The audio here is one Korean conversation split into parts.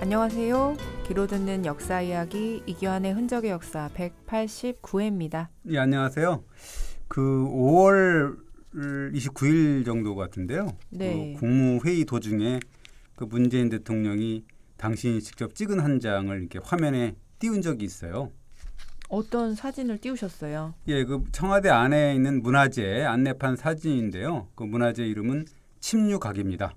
안녕하세요. 귀로 듣는 역사 이야기 이규환의 흔적의 역사 189회입니다. 예, 안녕하세요. 그 5월 29일 정도 같은데요. 네. 그 국무회의 도중에 그 문재인 대통령이 당신이 직접 찍은 한 장을 이렇게 화면에 띄운 적이 있어요. 어떤 사진을 띄우셨어요? 예, 그 청와대 안에 있는 문화재 안내판 사진인데요. 그 문화재 이름은 침류각입니다.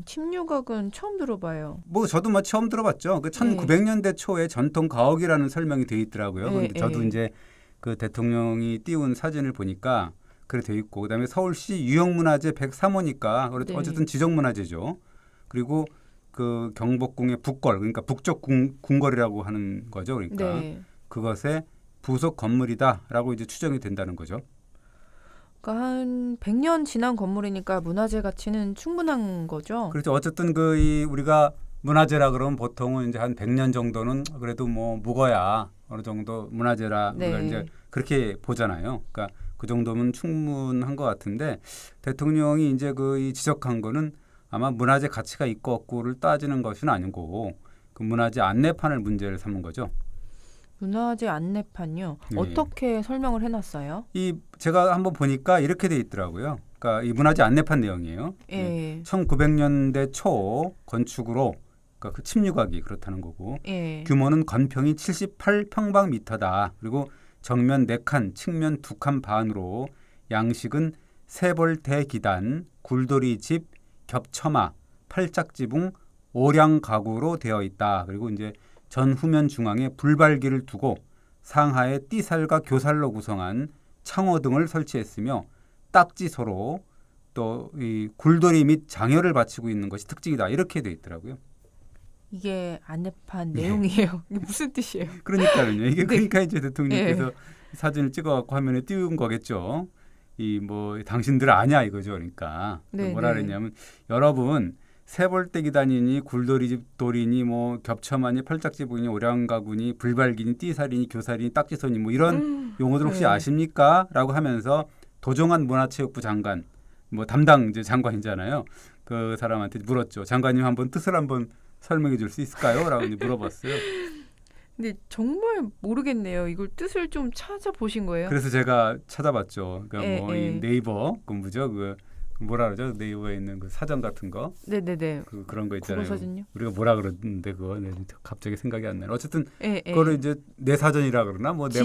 침류각은 처음 들어봐요. 뭐 저도 뭐 처음 들어봤죠. 그 1900년대 초에 전통 가옥이라는 설명이 돼 있더라고요. 그런데 저도 이제 그 대통령이 띄운 사진을 보니까 그래 돼 있고, 그다음에 서울시 유형문화재 103호니까 어쨌든 지정문화재죠. 그리고 그 경복궁의 북걸, 그러니까 북쪽 궁궐이라고 하는 거죠. 그러니까 그것의 부속 건물이다라고 이제 추정이 된다는 거죠. 그러니까 한 100년 지난 건물이니까 문화재 가치는 충분한 거죠. 그렇죠. 어쨌든 우리가 문화재라 그러면 보통은 이제 한 100년 정도는 그래도 뭐 묵어야 어느 정도 문화재라 우리가 이제 그렇게 보잖아요. 그러니까 그 정도면 충분한 것 같은데, 대통령이 이제 이 지적한 거는 아마 문화재 가치가 있고 없고를 따지는 것은 아니고 그 문화재 안내판을 문제를 삼은 거죠. 문화재 안내판요? 어떻게 설명을 해놨어요? 제가 한번 보니까 이렇게 돼 있더라고요. 그러니까 이 문화재 안내판 내용이에요. 1900년대 초 건축으로, 그러니까 그 침류각이 그렇다는 거고, 규모는 건평이 78평방미터다. 그리고 정면 4칸, 측면 2칸 반으로 양식은 세벌대기단, 굴돌이집, 겹처마, 팔짝지붕, 오량 가구로 되어 있다. 그리고 이제 전후면 중앙에 불발기를 두고 상하에 띠살과 교살로 구성한 창호 등을 설치했으며 딱지소로 또 이 굴돌이 및 장열을 바치고 있는 것이 특징이다. 이렇게 돼 있더라고요. 이게 안내판 내용이에요. 이게 무슨 뜻이에요? 그러니까요. 이게 그러니까 이제 대통령께서 사진을 찍어갖고 화면에 띄운 거겠죠. 뭐 당신들 아냐 이거죠. 그러니까 뭐라 그랬냐면, 여러분 세벌대기단이니 굴돌이집 돌이니 뭐 겹처마니 팔짝지붕이니 오량가구니 불발기니 띠살이니 교살이니 딱지손이 뭐 이런 용어들 혹시 아십니까? 라고 하면서 도종환 문화체육부 장관, 뭐 담당 이제 장관이잖아요. 그 사람한테 물었죠. 장관님 한번 뜻을 한번 설명해 줄 수 있을까요? 라고 이제 물어봤어요. 근데 정말 모르겠네요. 이걸 뜻을 좀 찾아보신 거예요? 그래서 제가 찾아봤죠. 그러니까 이 네이버 뭐죠? 뭐라 그러죠? 네이버에 있는 그 사전 같은 거. 네네네. 그런 거 있잖아요. 사진요? 우리가 뭐라 그러는데 그거 갑자기 생각이 안 나요. 어쨌든 그거를 이제 내 사전이라 그러나 뭐 내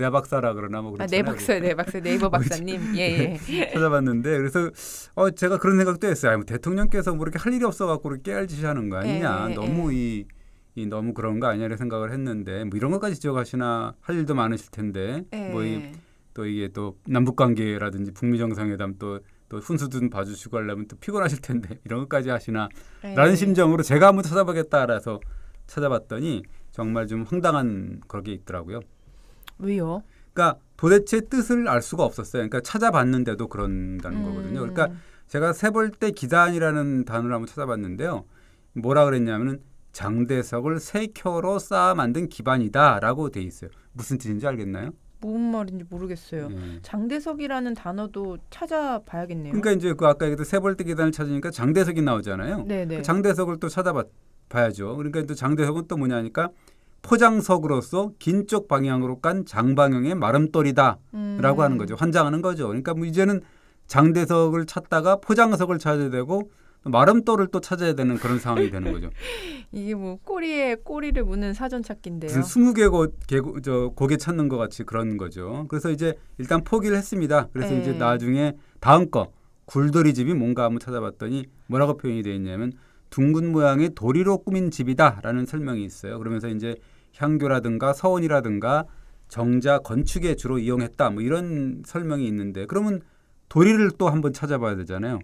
박사라 그러나 뭐 그렇잖아요. 내 박사 네이버 박사님. 찾아봤는데, 그래서 제가 그런 생각도 했어요. 뭐 대통령께서 뭐 이렇게 할 일이 없어갖고 깨알짓하는 거 아니냐. 너무 너무 그런 거 아니냐를 생각을 했는데, 뭐 이런 것까지 지적하시나 할 일도 많으실 텐데, 또 이게 또 남북 관계라든지 북미 정상회담 또 훈수든 봐주시고 하려면 또 피곤하실 텐데 이런 것까지 하시나 라는 심정으로 제가 한번 찾아보겠다라서 찾아봤더니 정말 좀 황당한 그런 게 있더라고요. 왜요? 그러니까 도대체 뜻을 알 수가 없었어요. 그러니까 찾아봤는데도 그런다는 거거든요. 그러니까 제가 세벌대기단이라는 단어를 한번 찾아봤는데요. 뭐라 그랬냐면은 장대석을 세켜로 쌓아 만든 기반이다라고 돼 있어요. 무슨 뜻인지 알겠나요? 무슨 말인지 모르겠어요. 장대석이라는 단어도 찾아봐야겠네요. 그러니까 이제 아까 얘기했던 세벌대기단을 찾으니까 장대석이 나오잖아요. 그 장대석을 또 찾아봐야죠. 그러니까 또 장대석은 또 뭐냐니까 포장석으로서 긴 쪽 방향으로 깐 장방형의 마름돌이다라고 하는 거죠. 환장하는 거죠. 그러니까 뭐 이제는 장대석을 찾다가 포장석을 찾아야 되고 마름돌을 또 찾아야 되는 그런 상황이 되는 거죠. 이게 뭐 꼬리에 꼬리를 무는 사전 찾기인데요. 무슨 20개 고개 찾는 것 같이 그런 거죠. 그래서 이제 일단 포기를 했습니다. 그래서 이제 나중에 다음 거 굴돌이집이 뭔가 한번 찾아봤더니 뭐라고 표현이 되어 있냐면 둥근 모양의 도리로 꾸민 집이다라는 설명이 있어요. 그러면서 이제 향교라든가 서원이라든가 정자 건축에 주로 이용했다 뭐 이런 설명이 있는데, 그러면 도리를 또 한번 찾아봐야 되잖아요.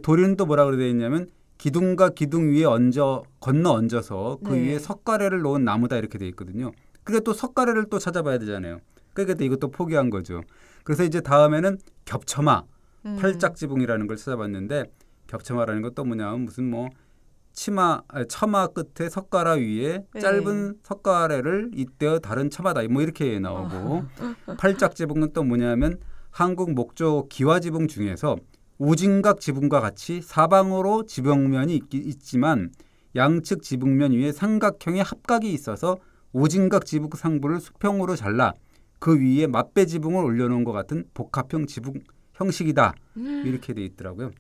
도리는 또 뭐라 그래 있냐면 기둥과 기둥 위에 건너 얹어서 그 위에 석가래를 놓은 나무다 이렇게 돼 있거든요. 그러니까 또 석가래를 또 찾아봐야 되잖아요. 그러니까 또 이것도 포기한 거죠. 그래서 이제 다음에는 겹처마, 팔짝지붕이라는 걸 찾아봤는데, 겹처마라는 것도 뭐냐면 무슨 뭐 처마 끝에 석가라 위에 짧은 석가래를 잇대어 다른 처마다 뭐 이렇게 나오고, 팔짝지붕은 또 뭐냐면 한국 목조 기와지붕 중에서 우진각 지붕과 같이 사방으로 지붕면이 있지만 양측 지붕면 위에 삼각형의 합각이 있어서 오진각 지붕 상부를 수평으로 잘라 그 위에 맞배 지붕을 올려놓은 것 같은 복합형 지붕 형식이다. 이렇게 돼 있더라고요.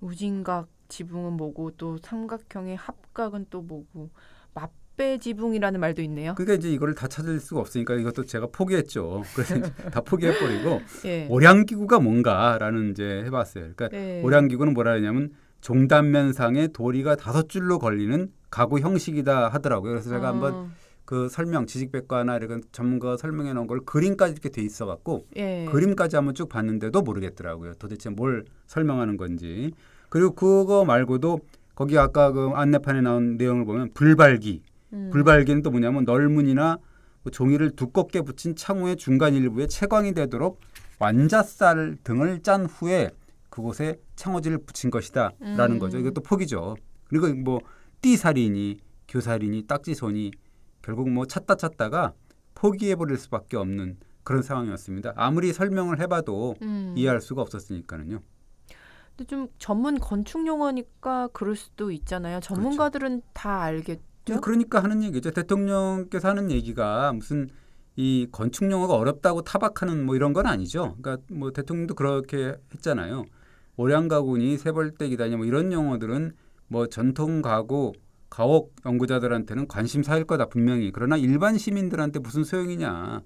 우진각 지붕은 뭐고 또 삼각형의 합각은 또 뭐고 맞배 지붕이라는 말도 있네요. 그러니까 이제 이거를 다 찾을 수가 없으니까 이것도 제가 포기했죠. 그래서 다 포기해버리고 예. 오량기구가 뭔가라는 이제 해봤어요. 그러니까 예. 오량기구는 뭐라 하냐면 종단면상에 도리가 5줄로 걸리는 가구 형식이다 하더라고요. 그래서 제가 한번 그 설명 지식백과나 이런 전문가가 설명해 놓은 걸 그림까지 이렇게 돼 있어 갖고 예. 그림까지 한번 쭉 봤는데도 모르겠더라고요. 도대체 뭘 설명하는 건지. 그리고 그거 말고도 거기 아까 그 안내판에 나온 내용을 보면 불발기. 불발기는 또 뭐냐면 널문이나 뭐 종이를 두껍게 붙인 창호의 중간 일부에 채광이 되도록 완자쌀 등을 짠 후에 그곳에 창호지를 붙인 것이다라는 거죠. 이것도 포기죠. 그리고 뭐 띠살이니 교살이니 딱지손이 결국 뭐 찾다가 포기해버릴 수밖에 없는 그런 상황이었습니다. 아무리 설명을 해봐도 이해할 수가 없었으니까는요. 근데 좀 전문 건축 용어니까 그럴 수도 있잖아요. 전문가들은 그렇죠. 다 알겠죠. 그러니까 하는 얘기죠. 대통령께서 하는 얘기가 무슨 이 건축 용어가 어렵다고 타박하는 뭐 이런 건 아니죠. 그러니까 뭐 대통령도 그렇게 했잖아요. 오량가구니 세벌떼기다니 뭐 이런 용어들은 뭐 전통 가구 가옥 연구자들한테는 관심사일 거다 분명히. 그러나 일반 시민들한테 무슨 소용이냐.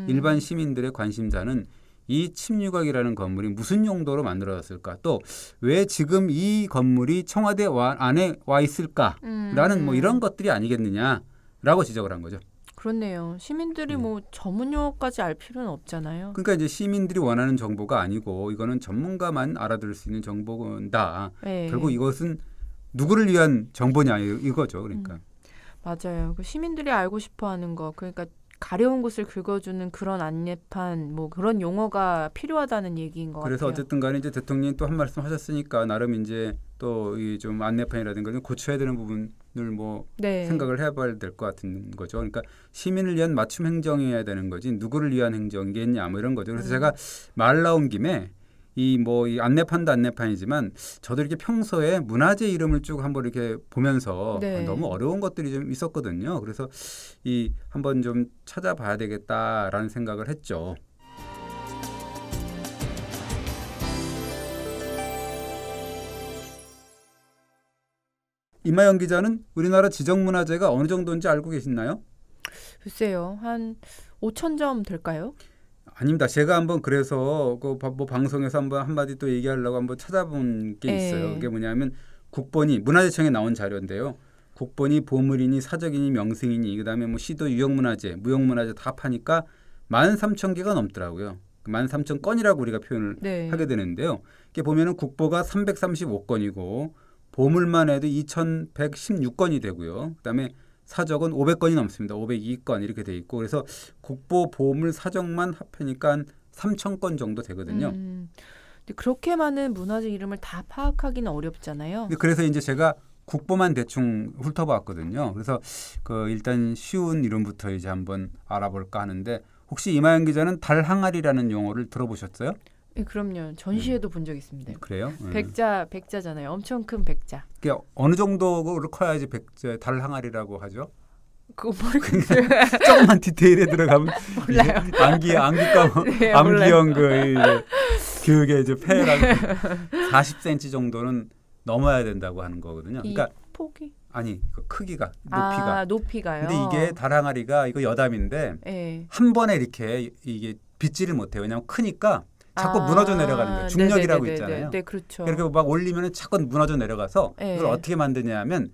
일반 시민들의 관심사는 이 침류각이라는 건물이 무슨 용도로 만들어졌을까. 또 왜 지금 이 건물이 청와대 안에 와 있을까라는 뭐 이런 것들이 아니겠느냐라고 지적을 한 거죠. 그렇네요. 시민들이 뭐 전문 용어까지 알 필요는 없잖아요. 그러니까 이제 시민들이 원하는 정보가 아니고 이거는 전문가만 알아들을 수 있는 정보다. 네. 결국 이것은 누구를 위한 정보냐 이거죠. 그러니까. 맞아요. 그 시민들이 알고 싶어하는 거. 그러니까 가려운 곳을 긁어주는 그런 안내판, 뭐 그런 용어가 필요하다는 얘기인 것 그래서 같아요. 어쨌든 간에 이제 대통령이 또 한 말씀 하셨으니까 나름 이제 또 이 좀 안내판이라든가 고쳐야 되는 부분을 뭐 네. 생각을 해봐야 될 것 같은 거죠. 그러니까 시민을 위한 맞춤 행정이어야 되는 거지 누구를 위한 행정이겠냐 뭐 이런 거죠. 그래서 제가 말 나온 김에 이 안내판도 안내판이지만 저도 이렇게 평소에 문화재 이름을 쭉 한번 이렇게 보면서 네. 너무 어려운 것들이 좀 있었거든요. 그래서 이 한번 좀 찾아봐야 되겠다라는 생각을 했죠. 임하영 기자는 우리나라 지정문화재가 어느 정도인지 알고 계시나요? 글쎄요. 한 5,000점 될까요? 아닙니다. 제가 한번 그래서 뭐 방송에서 한번 한마디 또 얘기하려고 한번 찾아본 게 있어요. 그게 뭐냐면 국본이 문화재청에 나온 자료인데요. 국본이 보물이니 사적이니 명승이니 그다음에 뭐 시도 유형문화재, 무형문화재 다 합하니까 13,000개가 넘더라고요. 13,000건이라고 우리가 표현을 하게 되는데요. 이게 보면은 국보가 335건이고 보물만 해도 2,116건이 되고요. 그다음에 사적은 500건이 넘습니다. 502건 이렇게 돼 있고 그래서 국보 보물 사적만 합하니까 한 3,000건 정도 되거든요. 근데 그렇게 많은 문화재 이름을 다 파악하기는 어렵잖아요. 그래서 이제 제가 국보만 대충 훑어봤거든요. 그래서 그 일단 쉬운 이름부터 이제 한번 알아볼까 하는데 혹시 임하영 기자는 달항아리라는 용어를 들어보셨어요? 네, 그럼요. 전시회도 본 적 있습니다. 그래요? 백자잖아요. 엄청 큰 백자. 그게 어느 정도로 커야지 달항아리라고 하죠? 그거 모르겠어요. 조금만 디테일에 들어가면 몰라요. 암기형 그게 이제 폐랑 40cm 정도는 넘어야 된다고 하는 거거든요. 그러니까 폭이? 아니 그 크기가 높이가. 높이가요. 근데 이게 달항아리가 이거 여담인데 한 번에 이렇게 이게 빗지를 못해요. 왜냐하면 크니까 자꾸 무너져 내려가는 거예요. 중력이라고 있잖아요. 네, 그렇죠. 이렇게 막 올리면 자꾸 무너져 내려가서 이걸 어떻게 만드냐면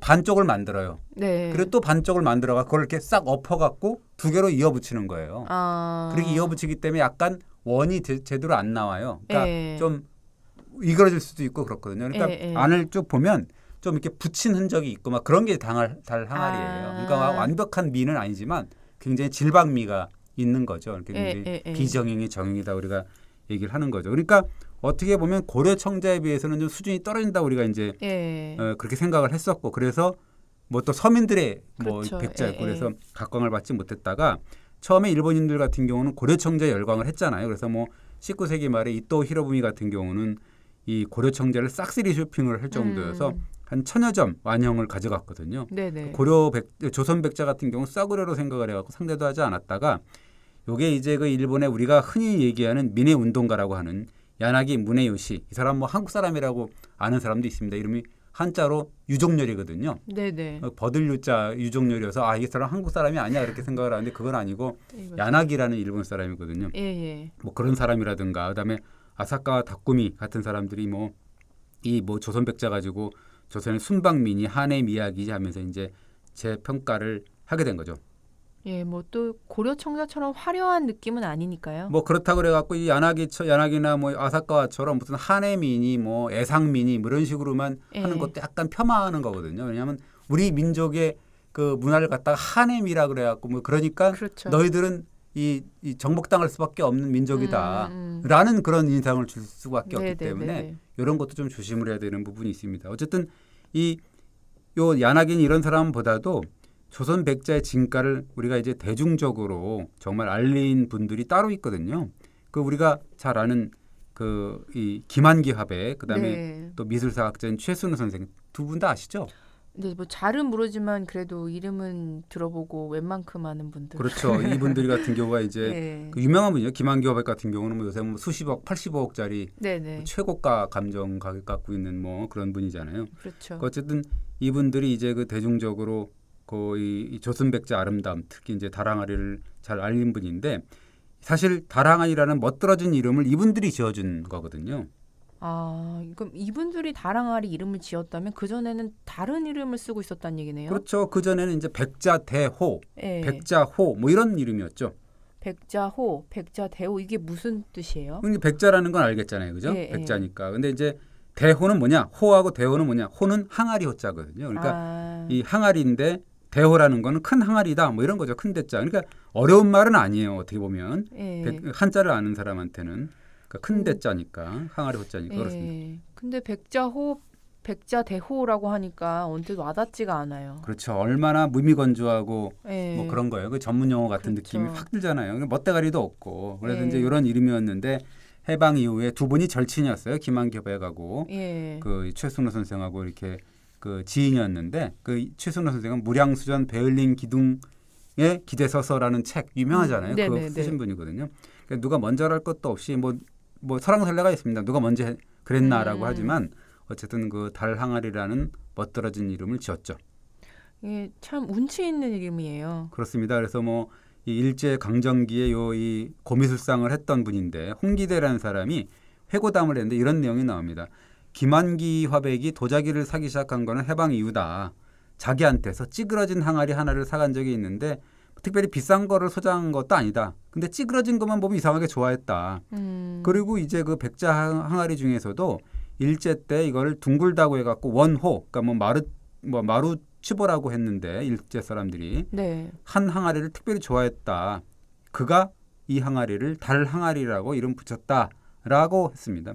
반쪽을 만들어요. 네. 그리고 또 반쪽을 만들어가 그걸 이렇게 싹 엎어갖고 두 개로 이어붙이는 거예요. 그렇게 이어붙이기 때문에 약간 원이 제대로 안 나와요. 그러니까 좀 이그러질 수도 있고 그렇거든요. 그러니까 안을 쭉 보면 좀 이렇게 붙인 흔적이 있고 막 그런 게 달항아리예요. 그러니까 완벽한 미는 아니지만 굉장히 질방미가 있는 거죠. 굉장히 비정형이 정형이다 우리가 얘기를 하는 거죠. 그러니까 어떻게 보면 고려 청자에 비해서는 좀 수준이 떨어진다 우리가 이제 그렇게 생각을 했었고 그래서 뭐 또 서민들의 그렇죠. 백자였고 그래서 각광을 받지 못했다가 처음에 일본인들 같은 경우는 고려 청자에 열광을 했잖아요. 그래서 뭐 19세기 말에 이토 히로부미 같은 경우는 이 고려 청자를 싹쓸이 쇼핑을 할 정도여서 한 1000여 점 완형을 가져갔거든요. 네네. 조선 백자 같은 경우 싸구려로 생각을 해갖고 상대도 하지 않았다가 요게 이제 그 일본에 우리가 흔히 얘기하는 민해 운동가라고 하는 야나기 무네요시, 이 사람 뭐 한국 사람이라고 아는 사람도 있습니다. 이름이 한자로 유종렬이거든요. 네네. 버들유자 유종렬이어서 이 사람 한국 사람이 아니야 그렇게 생각을 하는데 그건 아니고 야나기라는 일본 사람이거든요. 예. 뭐 그런 사람이라든가 그다음에 아사카 다꾸미 같은 사람들이 이 조선 백자 가지고 조선의 순방민이 한해 미야기 하면서 이제 재평가를 하게 된 거죠. 예, 뭐 또 고려 청자처럼 화려한 느낌은 아니니까요. 뭐 그렇다 그래갖고 이 야나기나 뭐 아사카와처럼 무슨 한해민이 뭐 애상민이 뭐 이런 식으로만 하는 것도 약간 폄하하는 거거든요. 왜냐하면 우리 민족의 그 문화를 갖다가 한해미라 그래갖고 뭐 그러니까 그렇죠. 너희들은 이 정복당할 수밖에 없는 민족이다라는 그런 인상을 줄 수밖에 없기 때문에 이런 것도 좀 조심을 해야 되는 부분이 있습니다. 어쨌든 요 야나기는 이런 사람보다도 조선 백자의 진가를 우리가 이제 대중적으로 정말 알린 분들이 따로 있거든요. 그 우리가 잘 아는 이 김한기 화백, 그다음에 또 미술사학자인 최순우 선생 두 분 다 아시죠? 네, 뭐 잘은 모르지만 그래도 이름은 들어보고 웬만큼 아는 분들. 그렇죠. 이분들이 같은 경우가 이제 그 유명한 분이요. 김한기 화백 같은 경우는 뭐 요새 뭐 수십억, 80억짜리 최고가 감정 가격 갖고 있는 뭐 그런 분이잖아요. 그렇죠. 어쨌든 이분들이 이제 그 대중적으로 이 조선 백자 아름다움, 특히 이제 다랑아리를 잘 알린 분인데 사실 다랑아리라는 멋들어진 이름을 이분들이 지어준 거거든요. 그럼 이분들이 다랑아리 이름을 지었다면 그 전에는 다른 이름을 쓰고 있었다는 얘기네요. 그렇죠. 그 전에는 이제 백자대호, 백자호 뭐 이런 이름이었죠. 백자호, 백자대호 이게 무슨 뜻이에요? 백자라는 건 알겠잖아요, 그죠? 백자니까. 근데 이제 대호는 뭐냐? 호하고 대호는 뭐냐? 호는 항아리 호자거든요. 그러니까 이 항아리인데 대호라는 거는 큰 항아리다 뭐 이런 거죠. 큰 대자. 그러니까 어려운 말은 아니에요. 어떻게 보면 한자를 아는 사람한테는 그러니까 큰 대자니까 항아리 호자니까 그렇습니다. 근데 백자호, 백자대호라고 하니까 언뜻 와닿지가 않아요. 그렇죠. 얼마나 무미건조하고 뭐 그런 거예요. 그 전문 용어 같은 느낌이 확 들잖아요. 멋대가리도 없고 그래서 이제 이런 이름이었는데 해방 이후에 두 분이 절친이었어요. 김한기 화백하고 그 최순호 선생하고 이렇게 그 지인이었는데 그 최순호 선생은 무량수전 베을린 기둥에 기대서서라는 책 유명하잖아요. 그거 쓰신 분이거든요. 그러니까 누가 먼저 할 것도 없이 뭐 설왕설래가 있습니다. 누가 먼저 그랬나라고 하지만 어쨌든 그 달 항아리라는 멋들어진 이름을 지었죠. 이게 참 운치 있는 이름이에요. 그렇습니다. 그래서 뭐 이 일제 강점기에 이 고미술상을 했던 분인데 홍기대라는 사람이 회고담을 했는데 이런 내용이 나옵니다. 김한기 화백이 도자기를 사기 시작한 거는 해방 이후다. 자기한테서 찌그러진 항아리 하나를 사간 적이 있는데 특별히 비싼 거를 소장한 것도 아니다. 근데 찌그러진 것만 보면 이상하게 좋아했다. 그리고 이제 그 백자 항아리 중에서도 일제 때 이걸 둥글다고 해갖고 원호, 그러니까 마루 치보라고 했는데 일제 사람들이 한 항아리를 특별히 좋아했다. 그가 이 항아리를 달 항아리라고 이름 붙였다라고 했습니다.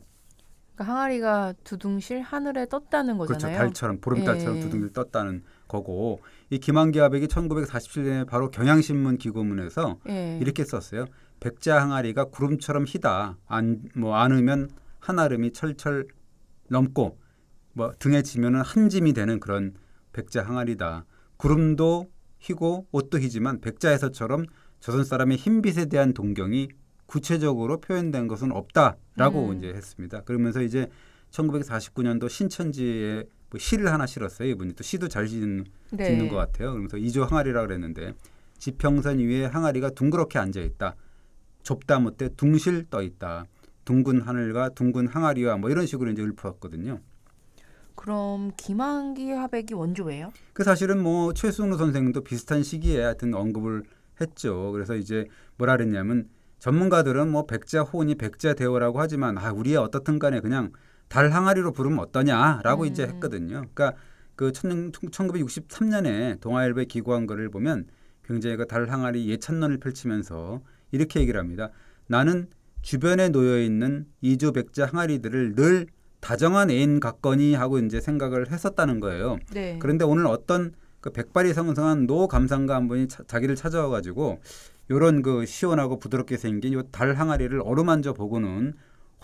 그러니까 항아리가 두둥실 하늘에 떴다는 거잖아요. 그렇죠. 달처럼 보름달처럼 두둥실 떴다는 거고 이 김한기 화백이 1947년에 바로 경향신문 기고문에서 이렇게 썼어요. 백자 항아리가 구름처럼 희다. 안으면 한아름이 철철 넘고 뭐 등에 지면은 한 짐이 되는 그런 백자 항아리다. 구름도 희고 옷도 희지만 백자에서처럼 조선 사람의 흰빛에 대한 동경이 구체적으로 표현된 것은 없다라고 이제 했습니다. 그러면서 이제 1949년도 신천지에 뭐 시를 하나 실었어요. 이분이 또 시도 잘 짓는 것 같아요. 그러면서 이조 항아리라고 그랬는데 지평선 위에 항아리가 둥그렇게 앉아 있다. 좁다 못해 둥실 떠 있다. 둥근 하늘과 둥근 항아리와 뭐 이런 식으로 이제 읊었거든요. 그럼 김한기 화백이 원조예요? 그 사실은 뭐 최순우 선생도 비슷한 시기에 하여튼 언급을 했죠. 그래서 이제 뭐라 그랬냐면 전문가들은 뭐 백자호니 백자대호라고 하지만 우리의 어떻든 간에 그냥 달 항아리로 부르면 어떠냐라고 이제 했거든요. 그러니까 그 1963년에 동아일보에 기고한 거를 보면 굉장히 그 달 항아리 예찬론을 펼치면서 이렇게 얘기를 합니다. 나는 주변에 놓여 있는 이조 백자 항아리들을 늘 다정한 애인 같거니 하고 이제 생각을 했었다는 거예요. 그런데 오늘 어떤 그 백발이 성성한 노 감상가 한 분이 자기를 찾아와 가지고 요런 그 시원하고 부드럽게 생긴 요 달 항아리를 어루만져 보고는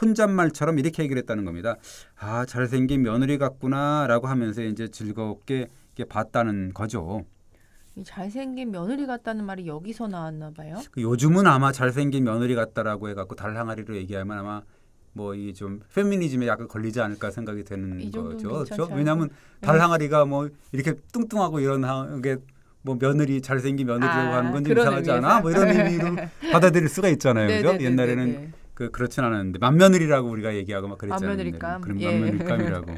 혼잣말처럼 이렇게 얘기를 했다는 겁니다. 아, 잘생긴 며느리 같구나라고 하면서 이제 즐겁게 이렇게 봤다는 거죠. 이 잘생긴 며느리 같다는 말이 여기서 나왔나 봐요. 요즘은 아마 잘생긴 며느리 같다라고 해갖고 달항아리로 얘기하면 아마 뭐 이 좀 페미니즘에 약간 걸리지 않을까 생각이 되는 이 정도면 거죠. 괜찮지 그렇죠? 왜냐하면 달항아리가 뭐 이렇게 뚱뚱하고 이런 게 뭐 며느리 잘생긴 며느리라고 하는 건 좀 그런 이상하지 의미에서? 않아? 뭐 이런 의미로 받아들일 수가 있잖아요. 그죠? 네네네네네. 옛날에는 그렇진 않았는데 맏며느리라고 우리가 얘기하고 막 그랬잖아요. 맏며느리감. 그런 예. 맏며느리감이라고.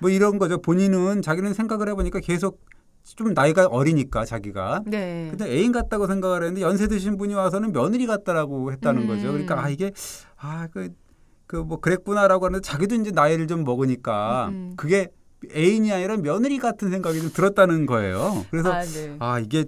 뭐 이런 거죠. 본인은 자기는 생각을 해보니까 계속 좀 나이가 어리니까 자기가. 네. 근데 애인 같다고 생각을 했는데 연세 드신 분이 와서는 며느리 같다라고 했다는 거죠. 그러니까 뭐 그랬구나라고 하는데 자기도 이제 나이를 좀 먹으니까 그게 애인이 아니라 며느리 같은 생각이 좀 들었다는 거예요. 그래서 네. 이게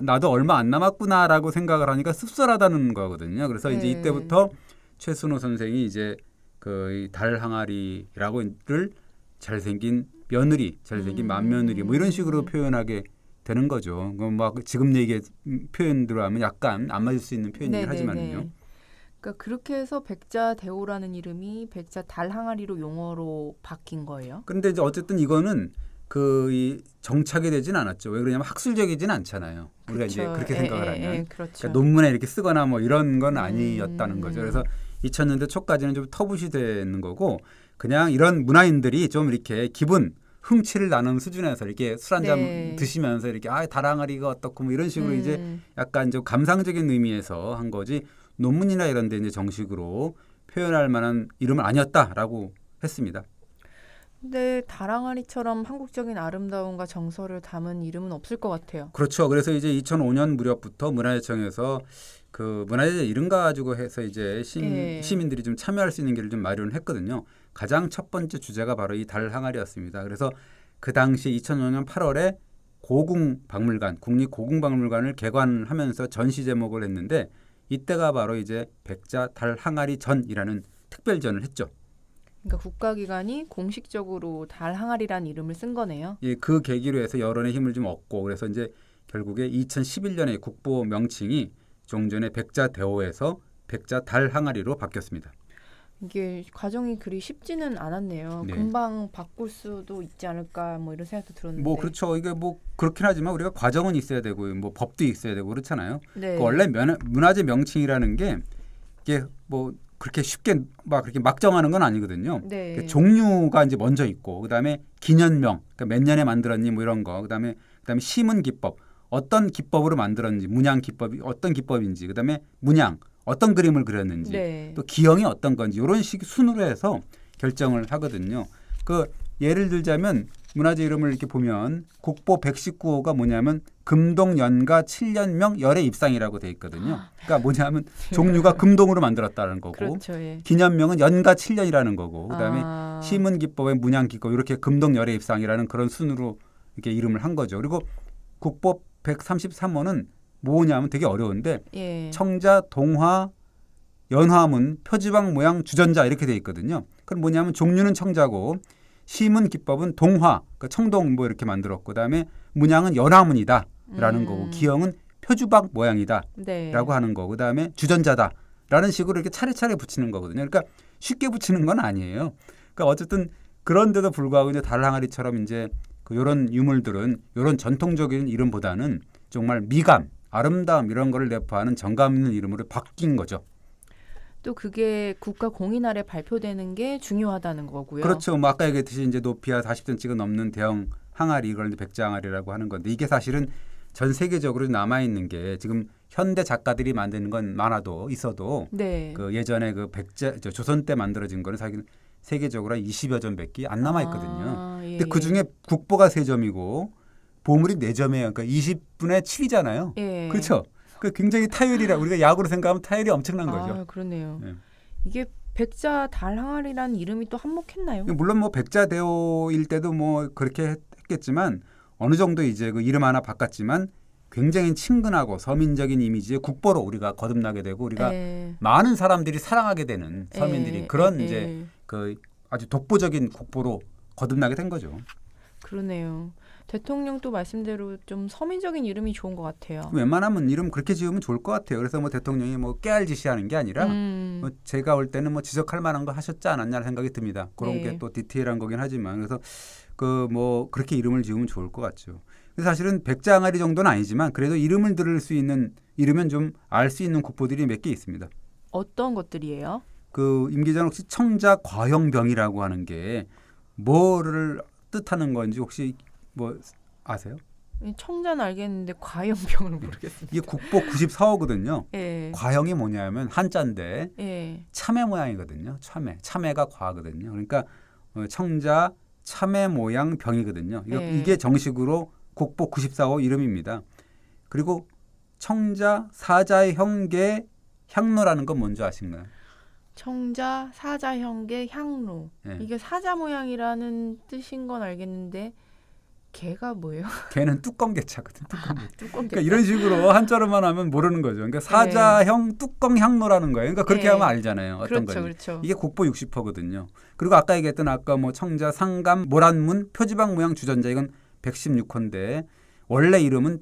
나도 얼마 안 남았구나라고 생각을 하니까 씁쓸하다는 거거든요. 그래서 이제 이때부터 최순호 선생이 이제 그 달 항아리라고를 잘생긴 며느리, 잘생긴 맏며느리 뭐 이런 식으로 표현하게 되는 거죠. 막 지금 얘기 표현대로 하면 약간 안 맞을 수 있는 표현이긴 하지만요. 그러니까 그렇게 해서 백자대오라는 이름이 백자 달 항아리로 용어로 바뀐 거예요. 그런데 이제 어쨌든 이거는 이 정착이 되진 않았죠. 왜 그러냐면 학술적이진 않잖아요. 우리가 이제 그렇게 생각을 하면 그렇죠. 그러니까 논문에 이렇게 쓰거나 뭐 이런 건 아니었다는 거죠. 그래서 2000년대 초까지는 좀 터부시 되는 거고 그냥 이런 문화인들이 좀 이렇게 기분 흥취를 나누는 수준에서 이렇게 술 한잔 드시면서 이렇게 달항아리가 어떻고 뭐 이런 식으로 이제 약간 좀 감상적인 의미에서 한 거지 논문이나 이런 데 이제 정식으로 표현할 만한 이름은 아니었다라고 했습니다. 근데 달항아리처럼 한국적인 아름다움과 정서를 담은 이름은 없을 것 같아요. 그렇죠. 그래서 이제 2005년 무렵부터 문화재청에서 그 문화재 이름 가지고 해서 이제 시민들이 좀 참여할 수 있는 길을 좀 마련을 했거든요. 가장 첫 번째 주제가 바로 이 달 항아리였습니다. 그래서 그 당시 2005년 8월에 고궁박물관, 국립고궁박물관을 개관하면서 전시 제목을 했는데 이때가 바로 이제 백자 달 항아리 전이라는 특별전을 했죠. 그러니까 국가기관이 공식적으로 달 항아리라는 이름을 쓴 거네요. 예, 그 계기로 해서 여론의 힘을 좀 얻고 그래서 이제 결국에 2011년에 국보 명칭이 종전의 백자 대오에서 백자 달 항아리로 바뀌었습니다. 이게 과정이 그리 쉽지는 않았네요. 네. 금방 바꿀 수도 있지 않을까 뭐 이런 생각도 들었는데. 뭐 그렇죠. 이게 뭐 그렇긴 하지만 우리가 과정은 있어야 되고 뭐 법도 있어야 되고 그렇잖아요. 네. 그 원래 문화재 명칭이라는 게 이게 뭐 그렇게 쉽게 막 그렇게 막 정하는 건 아니거든요. 네. 종류가 이제 먼저 있고 그다음에 기년명, 그러니까 몇 년에 만들었니 뭐 이런 거. 그다음에 심은 기법, 어떤 기법으로 만들었는지, 문양 기법이 어떤 기법인지, 그다음에 문양 어떤 그림을 그렸는지, 네. 또 기형이 어떤 건지 이런 식 순으로 해서 결정을 하거든요. 그 예를 들자면 문화재 이름을 이렇게 보면 국보 119호가 뭐냐면 금동연가 7년명 열애 입상이라고 돼 있거든요. 그러니까 뭐냐면 종류가 금동으로 만들었다는 거고 그렇죠, 예. 기년명은 연가 7년이라는 거고 그다음에 심은 기법의 문양 기법 이렇게 금동 열애 입상이라는 그런 순으로 이렇게 이름을 한 거죠. 그리고 국보 133호는 뭐냐면 되게 어려운데 청자, 동화, 연화문, 표지방 모양, 주전자 이렇게 돼 있거든요. 그럼 뭐냐면 종류는 청자고 심은 기법은 동화, 그러니까 청동 뭐 이렇게 만들었고 그다음에 문양은 연화문이다라는 거고 기형은 표주박 모양이다라고 하는 거고 그다음에 주전자다라는 식으로 이렇게 차례차례 붙이는 거거든요. 그러니까 쉽게 붙이는 건 아니에요. 그러니까 어쨌든 그런데도 불구하고 이제 달항아리처럼 이제 이런 유물들은 이런 전통적인 이름보다는 정말 미감, 아름다움 이런 거를 내포하는 정감 있는 이름으로 바뀐 거죠. 또 그게 국가 공인날에 발표되는 게 중요하다는 거고요. 그렇죠. 뭐 아까 얘기했듯이 이제 높이가 40cm가 넘는 대형 항아리 이걸 백자 항아리라고 하는 건데 이게 사실은 전 세계적으로 남아 있는 게 지금 현대 작가들이 만드는 건 많아도 있어도 그 예전에 그 조선 때 만들어진 거는 사실 세계적으로 한 20여 점밖에 안 남아 있거든요. 근데 그 중에 국보가 3점이고 보물이 4점이에요. 그러니까 20분의 7이잖아요. 그렇죠. 그 굉장히 타율이라 우리가 야구로 생각하면 타율이 엄청난 거죠. 그러네요. 이게 백자 달 항아리라는 이름이 또 한몫했나요? 물론 뭐 백자 대오일 때도 뭐 그렇게 했겠지만 어느 정도 이제 그 이름 하나 바꿨지만 굉장히 친근하고 서민적인 이미지의 국보로 우리가 거듭나게 되고 우리가 많은 사람들이 사랑하게 되는 서민들이 그런 이제 그 아주 독보적인 국보로 거듭나게 된 거죠. 그러네요. 대통령도 말씀대로 좀 서민적인 이름이 좋은 것 같아요. 웬만하면 이름 그렇게 지으면 좋을 것 같아요. 그래서 뭐 대통령이 뭐 깨알짓이하는 게 아니라 뭐 제가 올 때는 뭐 지적할 만한 거 하셨지 않았냐는 생각이 듭니다. 그런 네. 게 또 디테일한 거긴 하지만 그래서 그 뭐 그렇게 이름을 지으면 좋을 것 같죠. 그래서 사실은 백장아리 정도는 아니지만 그래도 이름을 들을 수 있는 이름은 좀 알 수 있는 국보들이 몇 개 있습니다. 어떤 것들이에요? 그 임 기자는 혹시 청자 과형병이라고 하는 게 뭐를 뜻하는 건지 혹시 뭐 아세요? 청자는 알겠는데 과형병을 모르겠습니다. 이게 국보 94호거든요. 예. 과형이 뭐냐면 한자인데 예. 참외 모양이거든요. 참외가 과거든요. 그러니까 청자 참외 모양 병이거든요. 네. 이게 정식으로 국보 94호 이름입니다. 그리고 청자 사자의 형계 향로라는 건 뭔지 아시나요? 청자, 사자, 형계, 향로. 예. 이게 사자 모양이라는 뜻인 건 알겠는데 개가 뭐예요? 걔는 뚜껑개차거든. 뚜껑개. 뚜껑 개. 그러니까 이런 식으로 한자로만 하면 모르는 거죠. 그러니까 사자형 뚜껑 향로라는 거예요. 그러니까 그렇게 네. 하면 알잖아요. 어떤 그렇죠, 건지. 그렇죠. 이게 국보 60호거든요. 그리고 아까 얘기했던 아까 뭐 청자 상감 모란문 표지방 모양 주전자 이건 116호인데 원래 이름은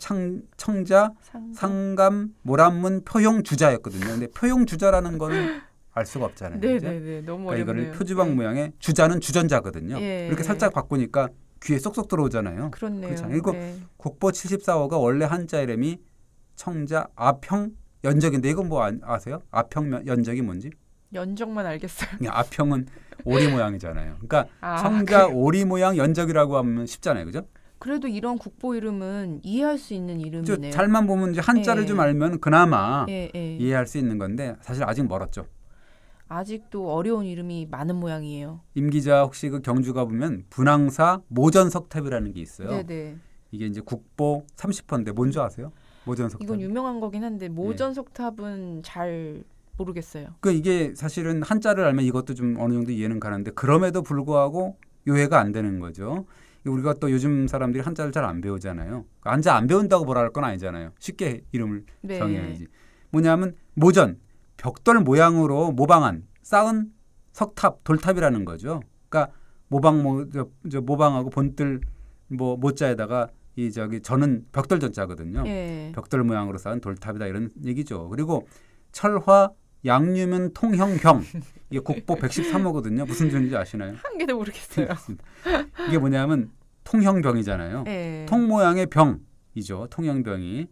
청자 상감 모란문 표용 주자였거든요. 근데 표용 주자라는 거는 알 수가 없잖아요. 그죠? 네네네. 너무 그러니까 어렵네요. 이거를 표지방 모양의 주자는 주전자거든요. 예. 이렇게 살짝 바꾸니까 귀에 쏙쏙 들어오잖아요. 그렇네요. 그렇잖아요. 그리고 네. 국보 74호가 원래 한자 이름이 청자 아평 연적인데 이건 뭐 아세요? 아평 연적이 뭔지? 연정만 알겠어요. 그냥 아평은 오리 모양이잖아요. 그러니까 아, 청자 오리 모양 연적이라고 하면 쉽잖아요. 그죠? 그래도 이런 국보 이름은 이해할 수 있는 이름이네요. 잘만 보면 이제 한자를 예. 좀 알면 그나마 예, 예. 이해할 수 있는 건데 사실 아직 멀었죠. 아직도 어려운 이름이 많은 모양이에요. 임 기자 혹시 그 경주 가보면 분황사 모전석탑이라는 게 있어요. 네네. 이게 이제 국보 30호인데 뭔지 아세요? 모전석탑. 이건 유명한 거긴 한데 모전석탑은 잘 모르겠어요. 그 이게 사실은 한자를 알면 이것도 좀 어느 정도 이해는 가는데 그럼에도 불구하고 요해가 안 되는 거죠. 우리가 또 요즘 사람들이 한자를 잘 안 배우잖아요. 한자 안 배운다고 뭐라 할 건 아니잖아요. 쉽게 이름을 네. 정해야지. 뭐냐면 모전, 벽돌 모양으로 모방한 쌓은 석탑, 돌탑이라는 거죠. 그러니까 모방하고 본뜰 뭐 모자에다가 이 저는 벽돌 전자거든요. 예. 벽돌 모양으로 쌓은 돌탑이다 이런 얘기죠. 그리고 철화 양유면 통형병 이게 국보 113호거든요. 무슨 소리인지 아시나요? 한 개도 모르겠어요. 이게 뭐냐면 통형병이잖아요. 예. 통 모양의 병이죠. 통형병이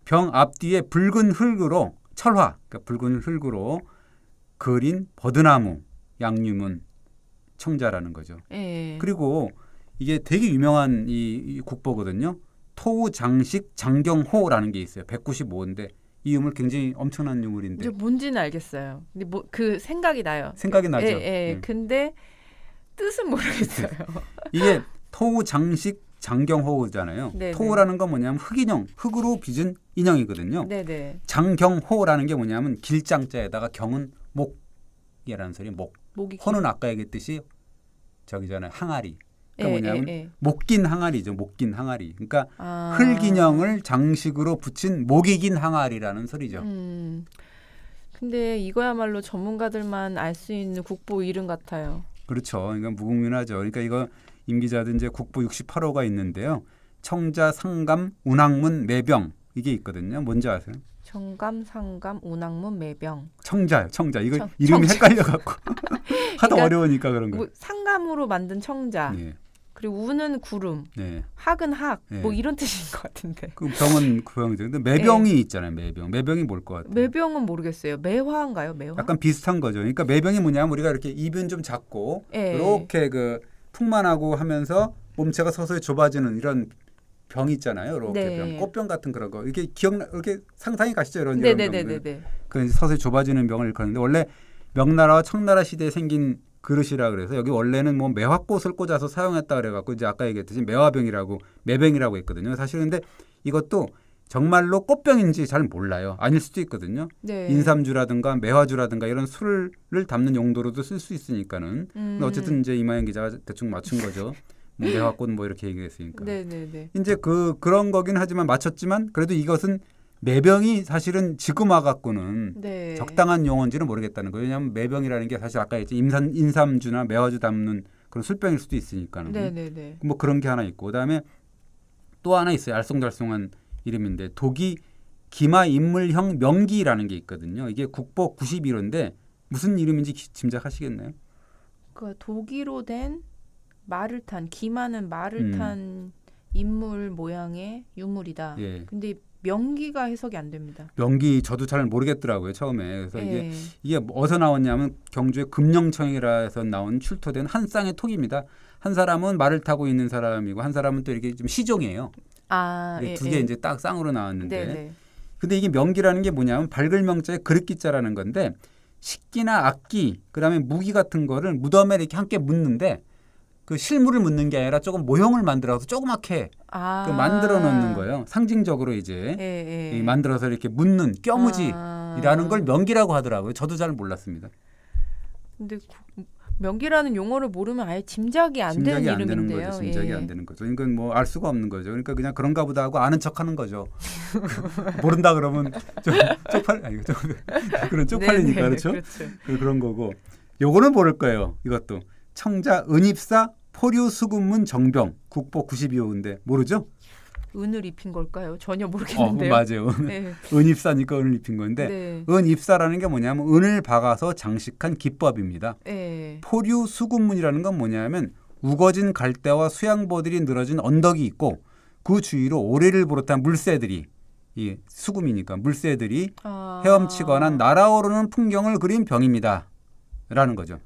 병 앞뒤에 붉은 흙으로 철화, 그러니까 붉은 흙으로 그린 버드나무, 양유문, 청자라는 거죠. 예. 그리고 이게 되게 유명한 이 국보거든요. 토우장식 장경호라는 게 있어요. 195인데 이 유물 굉장히 엄청난 유물인데 이제 뭔지는 알겠어요. 근데 뭐 그 생각이 나요. 생각이 나죠. 예, 예. 근데 뜻은 모르겠어요. 이게 토우장식 장경호잖아요. 네네. 토우라는 건 뭐냐면 흑인형, 흑으로 빚은 인형이거든요. 네네. 장경호라는 게 뭐냐면 길장자에다가 경은 목이라는 소리 목. 목이 호는 아까 얘기했듯이 저기잖아요. 항아리. 그러니까 예, 뭐냐면 예, 예. 목긴 항아리죠. 목긴 항아리. 그러니까 아. 흙인형을 장식으로 붙인 목이 긴 항아리라는 소리죠. 근데 이거야말로 전문가들만 알 수 있는 국보 이름 같아요. 그렇죠. 그러니까 무궁무진하죠. 그러니까 이거 임 기자도 이제 국보 68호가 있는데요. 청자, 상감, 운항문, 매병 이게 있거든요. 뭔지 아세요? 정감, 상감, 운항문, 매병. 청자요. 청자. 이거 청- 이름이 청자. 헷갈려갖고 하도 그러니까 어려우니까 그런 거예요. 뭐 상감으로 만든 청자. 네. 그리고 우는 구름. 네. 학은 학. 네. 뭐 이런 뜻인 것 같은데. 그 병은 그 병이죠. 근데 매병이 있잖아요. 매병. 매병이 뭘 것 같아요? 매병은 모르겠어요. 매화인가요? 매화? 약간 비슷한 거죠. 그러니까 매병이 뭐냐면 우리가 이렇게 입은 좀 작고 예. 이렇게 그 풍만하고 하면서 몸체가 서서히 좁아지는 이런 병이 있잖아요. 이렇게 네. 병, 꽃병 같은 그런 거. 이렇게 이렇게 상상이 가시죠? 이런 네네네네. 그 서서히 좁아지는 병을 일컫는데 원래 명나라와 청나라 시대에 생긴 그릇이라 그래서 여기 원래는 뭐 매화꽃을 꽂아서 사용했다 그래갖고 이제 아까 얘기했듯이 매화병이라고 매병이라고 했거든요. 사실 근데 이것도 정말로 꽃병인지 잘 몰라요. 아닐 수도 있거든요. 네. 인삼주라든가 매화주라든가 이런 술을 담는 용도로도 쓸 수 있으니까는. 근데 어쨌든 이제 이마영 기자가 대충 맞춘 거죠. 뭐 매화꽃 뭐 이렇게 얘기했으니까. 네네네. 이제 그런 거긴 하지만 맞췄지만 그래도 이것은 매병이 사실은 지금 와갖고는 네. 적당한 용어인지는 모르겠다는 거예요. 왜냐하면 매병이라는 게 사실 아까 했지 인삼주나 매화주 담는 그런 술병일 수도 있으니까는. 네네네. 뭐 그런 게 하나 있고 그다음에 또 하나 있어요. 알쏭달쏭한 이름인데 독이 기마인물형 명기라는 게 있거든요. 이게 국보 91호인데 무슨 이름인지 짐작하시겠나요? 그 독이로 된 말을 탄 기마는 말을 탄 인물 모양의 유물이다. 예. 근데 명기가 해석이 안 됩니다. 명기 저도 잘 모르겠더라고요 처음에. 그래서 예. 이게 어디서 나왔냐면 경주의 금령청이라서 나온 출토된 한 쌍의 톡입니다. 한 사람은 말을 타고 있는 사람이고 한 사람은 또 이렇게 좀 시종이에요. 아, 두 개 이제 딱 쌍으로 나왔는데. 네네. 근데 이게 명기라는 게 뭐냐면 밝을 명자에 그릇기자라는 건데 식기나 악기 그다음에 무기 같은 거를 무덤에 이렇게 함께 묻는데 그 실물을 묻는 게 아니라 조금 모형을 만들어서 조그맣게 그 만들어 놓는 거예요. 상징적으로 이제 만들어서 이렇게 묻는 껴무지라는 걸 명기라고 하더라고요. 저도 잘 몰랐습니다. 근데 명기라는 용어를 모르면 아예 짐작이 안 되는 이름인데요. 짐작이 안 되는 거죠. 이건 뭐 알 수가 없는 거죠. 그러니까 그냥 그런가 보다 하고 아는 척하는 거죠. 모른다 그러면 그런 쪽팔리니까 그렇죠? 그런 거고. 요거는 모를 거예요. 이것도 청자 은입사 포류수군문 정병 국보 92호인데 모르죠? 은을 입힌 걸까요? 전혀 모르겠는데요. 맞아요. 네. 은입사니까 은을 입힌 건데 네. 은입사라는 게 뭐냐면 은을 박아서 장식한 기법입니다. 네. 포류수군문이라는 건 뭐냐면 우거진 갈대와 수양보들이 늘어진 언덕이 있고 그 주위로 오래를 비롯한 물새들이 이 수금이니까 물새들이 헤엄치거나 날아오르는 풍경을 그린 병입니다. 라는 거죠.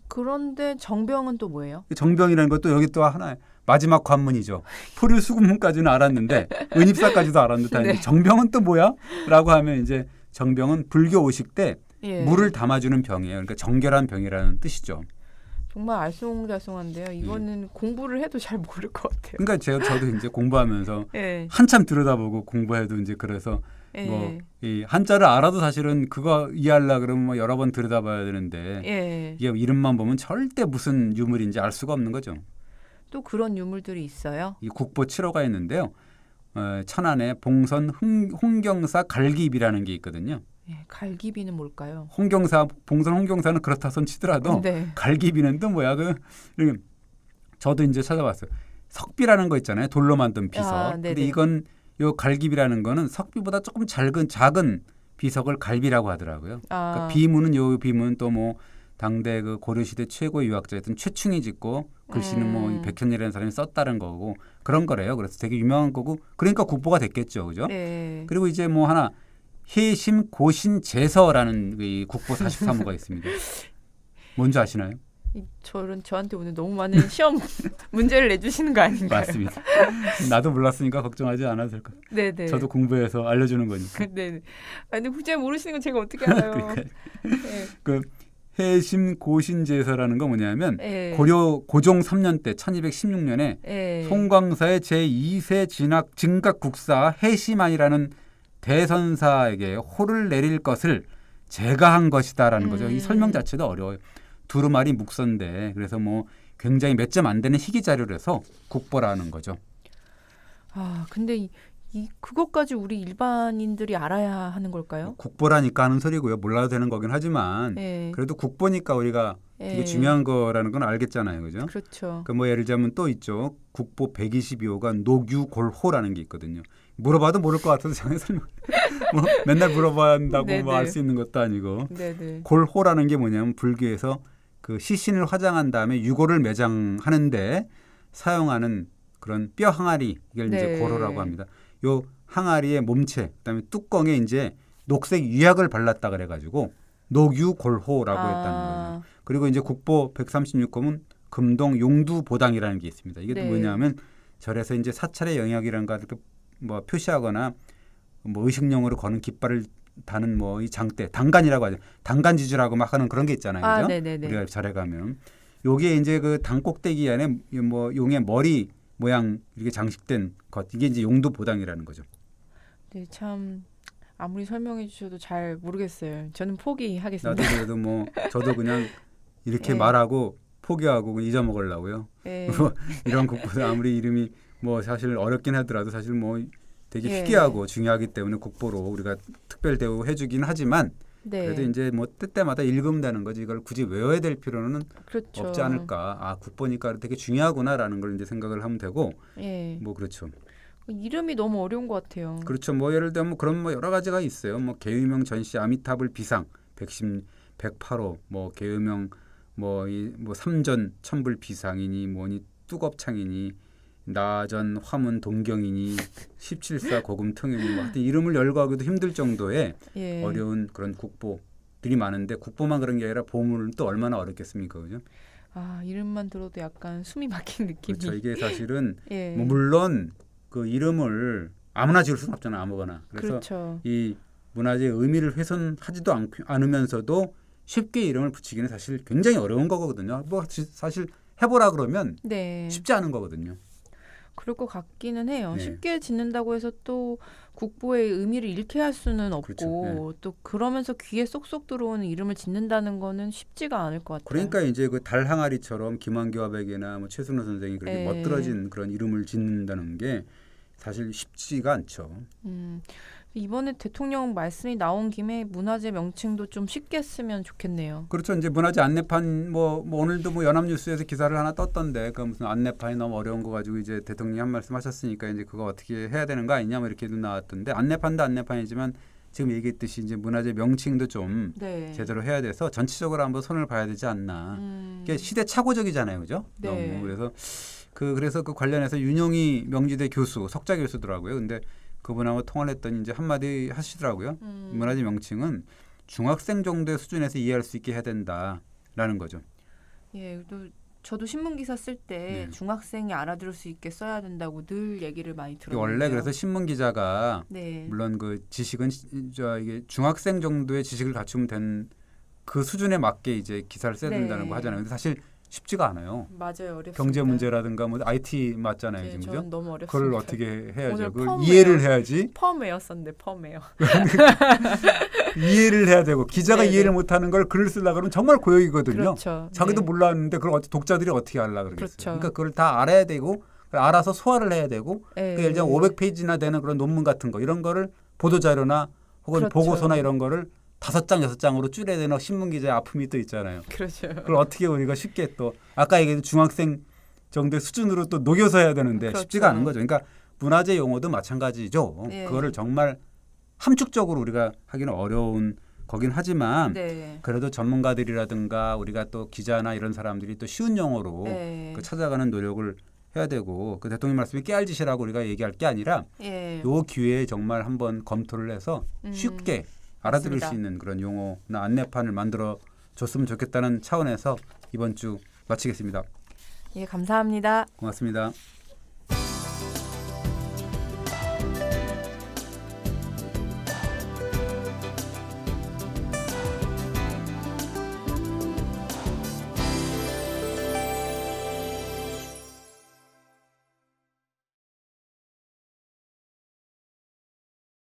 그런데 정병은 또 뭐예요? 정병이라는 것도 여기 또 하나 마지막 관문이죠. 포류수군문까지는 알았는데 은입사까지도 알았는데 네. 정병은 또 뭐야? 라고 하면 이제 정병은 불교 오식 때 물을 담아주는 병이에요. 그러니까 정결한 병이라는 뜻이죠. 정말 알쏭달쏭한데요. 이거는 공부를 해도 잘 모를 것 같아요. 그러니까 저도 이제 공부하면서 한참 들여다보고 공부해도 이제 그래서 뭐 이 한자를 알아도 사실은 그거 이해하려 그러면 뭐 여러 번 들여다봐야 되는데 이게 이름만 보면 절대 무슨 유물인지 알 수가 없는 거죠. 또 그런 유물들이 있어요? 이 국보 7호가 있는데요. 천안에 봉선 홍경사 갈기비라는 게 있거든요. 갈기비는 뭘까요? 봉선 홍경사는 그렇다 손 치더라도 갈기비는 또 뭐야? 저도 이제 찾아봤어요. 석비라는 거 있잖아요. 돌로 만든 비석. 근데 이건 요 갈기비라는 거는 석비보다 조금 작은 비석을 갈비라고 하더라고요. 그러니까 비문은 요 비문 또 뭐 당대 그 고려시대 최고의 유학자였던 최충이 짓고 글씨는 뭐 백현이라는 사람이 썼다는 거고 그런 거래요. 그래서 되게 유명한 거고 그러니까 국보가 됐겠죠, 그죠? 그리고 이제 뭐 하나 해심 고신 제서라는 이 국보 43호가 있습니다. 뭔지 아시나요? 저한테 오늘 너무 많은 시험 문제를 내주시는 거 아닌가요? 맞습니다. 나도 몰랐으니까 걱정하지 않아도 될 것 같아요. 네네. 저도 공부해서 알려주는 거니까. 네. 아니 굳이 모르시는 건 제가 어떻게 알아요? 그 해심 고신제서라는 건 뭐냐면 고려 고종 3년 때 1216년에 송광사의 제2세 진각 국사 해심안이라는 대선사에게 호를 내릴 것을 제가한 것이다라는 거죠. 이 설명 자체도 어려워요. 두루마리 묵선데 그래서 뭐 굉장히 몇 점 안 되는 희귀 자료라서 국보라는 거죠. 근데 그것까지 우리 일반인들이 알아야 하는 걸까요? 국보라니까 하는 소리고요. 몰라도 되는 거긴 하지만 그래도 국보니까 우리가 되게 중요한 거라는 건 알겠잖아요. 그죠? 그렇죠. 뭐 예를 들자면 또 있죠. 국보 122호가 녹유골호라는 게 있거든요. 물어봐도 모를 것 같아서 전혀 설명 뭐 맨날 물어봐야 한다고 뭐 알 수 있는 것도 아니고 골호라는 게 뭐냐면 불교에서 그 시신을 화장한 다음에 유골을 매장하는데 사용하는 그런 뼈 항아리 이걸 이제 골호라고 합니다. 요 항아리의 몸체 그다음에 뚜껑에 이제 녹색 유약을 발랐다 그래가지고 녹유골호라고 했다는 거죠. 그리고 이제 국보 136호는 금동 용두보당이라는 게 있습니다. 이게 또 뭐냐면 절에서 이제 사찰의 영역이라는 거 뭐 표시하거나 뭐 의식용으로 거는 깃발을 다는 뭐 이 장대 당간이라고 하죠. 당간지주라고 막 하는 그런 게 있잖아요. 그죠? 우리가 절에 가면 요게 이제 그 당 꼭대기 안에 뭐 용의 머리 모양 이렇게 장식된 것 이게 이제 용두보당이라는 거죠. 네, 참 아무리 설명해 주셔도 잘 모르겠어요. 저는 포기하겠습니다. 나도 그래도 뭐 저도 그냥 이렇게 말하고 포기하고 잊어먹으려고요. 이런 국보도 아무리 이름이 뭐 사실 어렵긴 하더라도 사실 뭐 되게 희귀하고 중요하기 때문에 국보로 우리가 특별 대우해주긴 하지만 네. 그래도 이제 뭐 때때마다 읽으면 되는 거지 이걸 굳이 외워야 될 필요는 그렇죠. 없지 않을까. 아 국보니까 되게 중요하구나라는 걸 이제 생각을 하면 되고 예. 뭐 그렇죠. 이름이 너무 어려운 것 같아요. 그렇죠. 뭐 예를 들면 뭐 그런 뭐 여러 가지가 있어요. 뭐 계유명 전시 아미타불 비상 108호 뭐 계유명 뭐 삼전 천불 비상이니 뭐니 뚜겁창이니 나전 화문 동경이니 17사 고금 통이니 뭐 하여튼 이름을 열거하기도 힘들 정도의 예. 어려운 그런 국보들이 많은데 국보만 그런 게 아니라 보물은 또 얼마나 어렵겠습니까, 그죠? 아 이름만 들어도 약간 숨이 막힌 느낌이. 그렇죠. 이게 사실은 예. 뭐 물론 그 이름을 아무나 지을 수는 없잖아, 아무거나. 그래서 그렇죠. 이 문화재의 의미를 훼손하지도 않으면서도 쉽게 이름을 붙이기는 사실 굉장히 어려운 거거든요. 뭐 사실 해보라 그러면 네. 쉽지 않은 거거든요. 그럴 것 같기는 해요. 네. 쉽게 짓는다고 해서 또 국보의 의미를 잃게 할 수는 없고 그렇죠. 또 그러면서 귀에 쏙쏙 들어오는 이름을 짓는다는 거는 쉽지가 않을 것 같아요. 그러니까 이제 그 달 항아리처럼 김한규화백이나 뭐 최순호 선생이 그렇게 네. 멋들어진 그런 이름을 짓는다는 게 사실 쉽지가 않죠. 이번에 대통령 말씀이 나온 김에 문화재 명칭도 좀 쉽게 쓰면 좋겠네요. 그렇죠. 이제 문화재 안내판 뭐 오늘도 뭐 연합뉴스에서 기사를 하나 떴던데 그 무슨 안내판이 너무 어려운 거 가지고 이제 대통령이 한 말씀 하셨으니까 이제 그거 어떻게 해야 되는 거 아니냐 뭐 이렇게도 나왔던데 안내판도 안내판이지만 지금 얘기했듯이 이제 문화재 명칭도 좀 네. 제대로 해야 돼서 전체적으로 한번 손을 봐야 되지 않나. 이게 시대착오적이잖아요, 그죠? 네. 너무 그래서 그 관련해서 윤용희 명지대 교수, 석좌 교수더라고요. 근데 그분하고 통화를 했더니 이제 한마디 하시더라고요. 문화재 명칭은 중학생 정도의 수준에서 이해할 수 있게 해야 된다라는 거죠. 예, 또 저도 신문 기사 쓸 때 네. 중학생이 알아들을 수 있게 써야 된다고 늘 얘기를 많이 들었는데요. 원래 그래서 신문 기자가 네. 물론 그 지식은 이게 중학생 정도의 지식을 갖추면 된 그 수준에 맞게 이제 기사를 써야 된다는 네. 거 하잖아요. 근데 사실 쉽지가 않아요. 맞아요, 어렵습니다. 경제 문제라든가 뭐 IT 맞잖아요, 네, 지금 저는 그죠? 너무 어렵습니다. 그걸 어떻게 해야죠? 오늘 그걸 펌웨어. 이해를 해야지. 펌웨어 썼는데 펌웨어. 이해를 해야 되고 기자가 네네. 이해를 못하는 걸 글을 쓰려고 그러면 정말 고역이거든요. 그렇죠. 자기도 네. 몰랐는데 그걸 독자들이 어떻게 알라 그러겠어요. 그렇죠. 그러니까 그걸 다 알아야 되고 알아서 소화를 해야 되고 네. 예를 들면 500페이지나 되는 그런 논문 같은 거 이런 거를 보도자료나 혹은 그렇죠. 보고서나 이런 거를 5장 6장으로 줄여야 되는 신문 기자의 아픔이 또 있잖아요. 그렇죠. 그걸 어떻게 우리가 쉽게 또 아까 얘기한 중학생 정도의 수준으로 또 녹여서 해야 되는데 그렇죠. 쉽지가 않은 거죠. 그러니까 문화재 용어도 마찬가지죠. 네. 그거를 정말 함축적으로 우리가 하기는 어려운 거긴 하지만 네. 그래도 전문가들이라든가 우리가 또 기자나 이런 사람들이 또 쉬운 용어로 네. 그 찾아가는 노력을 해야 되고 그 대통령 말씀이 깨알짓이라고 우리가 얘기할 게 아니라 예. 요 기회에 정말 한번 검토를 해서 쉽게 알아들을 맞습니다. 수 있는 그런 용어나 안내판을 만들어 줬으면 좋겠다는 차원에서 이번 주 마치겠습니다. 예, 감사합니다. 고맙습니다.